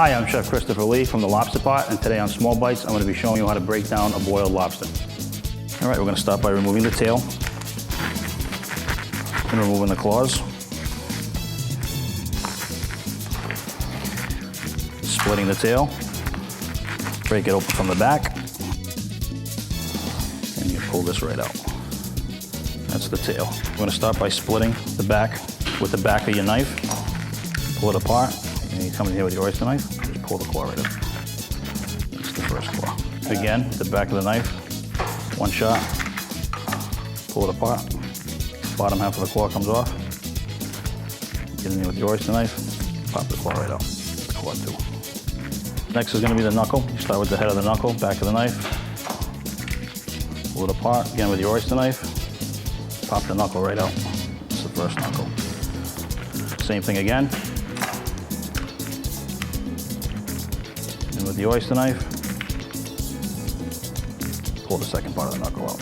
Hi, I'm Chef Christopher Lee from the Lobster Pot, and today on Small Bites, I'm going to be showing you how to break down a boiled lobster. All right, we're going to start by removing the tail and removing the claws. Splitting the tail, break it open from the back, and you pull this right out. That's the tail. We're going to start by splitting the back with the back of your knife. Pull it apart, and you come in here with your oyster knife, just pull the claw right up. That's the first claw. Again, the back of the knife, one shot, pull it apart. Bottom half of the claw comes off. Get in here with your oyster knife, pop the claw right out. That's claw two. Next is going to be the knuckle. You start with the head of the knuckle, back of the knife, pull it apart. Again with your oyster knife, pop the knuckle right out. That's the first knuckle. Same thing again. And with the oyster knife, pull the second part of the knuckle out.